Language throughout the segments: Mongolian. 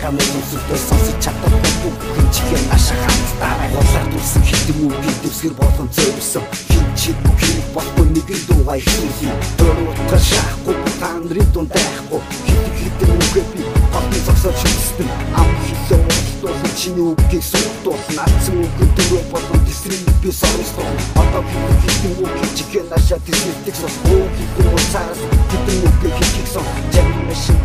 Камерын сүлдээ сонсож чадахгүй бүгэн чихээ наша хамтдаа голаар дурсан хитэн үгийг дэвсгэр болгон зөөвсөн хинчиг бүхий болохгүй нэгэн дуугаа ихлүүлээ дөрөвтөр шахахгүй та нарын дунд байхгүй хитэн үгээ би батны зогсоод шилжсэн ам хилээ уучлуулсан чиний үгийг суултуулсан алдсан үгийг дөрөв болгон тесрийг би сорсон одоо хитэн үгийг чихээ наша тесрийг сон хитэн уцаас хитэн үгийг хийхсэн жаммашин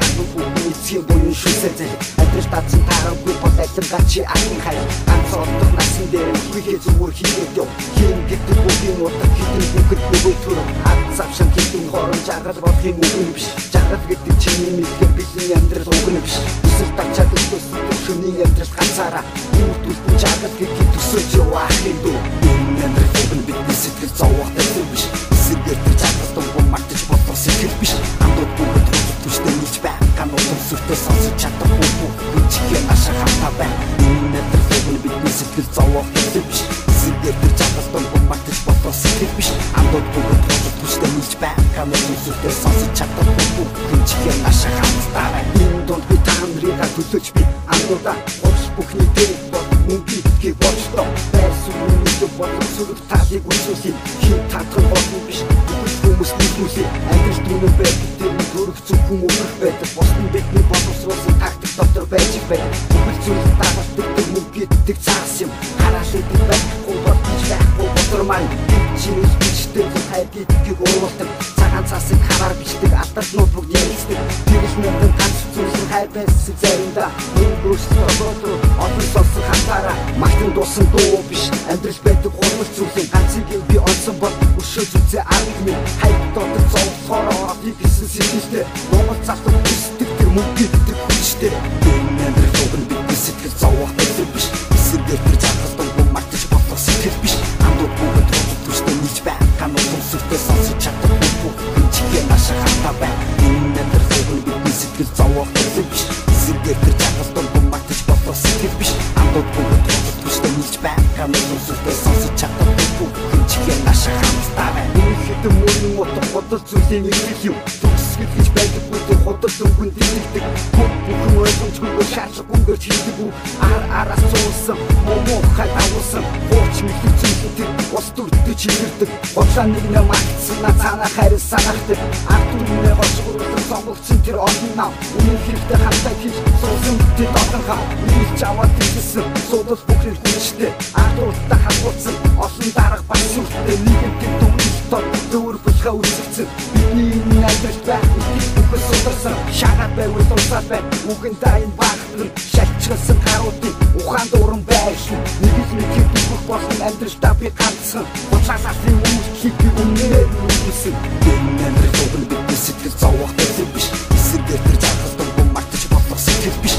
Эцгийн буюу шүсэзэл Адрес татсан тараагүй бол айлгачи ахын хай Ганцоордох насан дээр хүхээ зүгээр хийгээд яв Хин гэдэг бүгийн утга хитэн бүгэд нөгөө төрөв Адцавшин хитэн хорон жаргал болохын үгэн биш Жаргал гэдэг чиний мэдгээр бидний амьдрал үгэн биш Үсэл тачаад өсөсөн шүний амьдрал ганцаараа Үүтүүлсэн жаргал гэдэг төсөөж яваа ахын дүү Энэ амьдрал үгэн бидний сэтгэл зовох гэсэн биш Эсэгээр тэр жаргал дунгуй мартаж болох сэтгэл биш Амдууд бүгд төстэй нийж бай Камерын сүртээ сонсож чадахгүй бүгэн чихээ наша хамтаа бай Энэ өдрөөр бидний сэтгэл зовох гэсэн биш Эсэгээр тэр жаргал дунгуй мартаж болох сэтгэл биш Амдууд бүгд төстэй нийж бай Камерын сүртээ сонсож чадахгүй бүгэн чихээ наша хамтаа бай Энэ донд би та нарыг төлөөж би амдуудаа Хоч бүхний дээр бод мөнгөийг болчтой Байсан үнэтэй болон сүрэг талыг үсүүсийн Хин татган болно биш Хүмүүс нэгүүлээ Амьдрал дүүнэн байдаг тэр төрөх зөвхөн өгөх байдаг Босны бидний боловсруулсан тактик доктор байж байдаг Бүхэл зүйл дагуулдаг тэр мөнгөддөг цаас юм Хараалдаг байхгүй болж байхгүй бодор маань Чиний бичдэг хайр гэдгийг уруулдаг Цагаан цасыг хараар бичдэг алдартнууд бүгд ярилцдаг Тэрс мэндэн ганц зүйлсэн хайр байсан заримдаа Өөрсдөө болоод олон сонсон хатаараа Махтан дуусан дуу биш Амьдрал байдаг гурван зүйлэн ганцыг би онцон бол өшөө зүзээ арга минь Хайр дотор зовхороо хийсэн сэтгэлтэй Монгол залуу бүсдэг тэр мөнгөддөг хүчтэй Энэ амьдрал уг нь бидний сэтгэл зовох байсан биш Эсэгээр тэр жаргал дунгуй мартаж болох сэтгэл биш Амдууд бүгд төстэй нийж бай Камерын сүртээ сонсож чадахгүй бүгэн чихээ наша хамтаа бай Энэ амьдрал уг нь бидний сэтгэл зовох байсан биш Эсэгээр тэр жаргал дунгуй мартаж болох сэтгэл биш Амдууд бүгд төстэй нийж бай Камерын сүртээ сонсож чадахгүй бүгэн чихээ наша хамтаа бай Хитэн мөрийн утга бодол зүйлийн нэг юм Төгсгөл гэж байдаггүй тэр худал өнгөн дэрэгдэг Бүхэн ойлгомжгүй шаарлаггүйгээр хийдэг үү Араас цуулсан, момоо хай агуулсан Хууч мэхлэг зүйлүүд тэр ус дүрдэж хилэрдэг Бодлаа нэг нэм агтсан на цаана хайр санахдаг Ард дүрмээ гошгуурсан сонгогдсон тэр олон нам Үнэн хэрэгтэй хамтаа хийж суусан тэр дотор хаа Нийлж аваад тийсэн суудал бүхэл хүчтэй Ард уртаа хангуулсан олон дарга бас сүртэй нийгэмтэй Дөөр бүлхэ үсэгцэн Бидний энэ амьдрал байх Бүхэл сударсан Шагаад байвал дурсаад бай Үгэн дайн багтан Шалчгалсан гаруудын Ухаан дууран байшин Нэг л нэг хийх болсон амьдралдаа би ганцхан Уцаас алсын үйлчлийг би өмнөөр нүгсэн Энэ амьдрал уг нь бидний сэтгэл зовох байсан биш Эсэгээр тэр жаргал дунгуй мартаж болох сэтгэл биш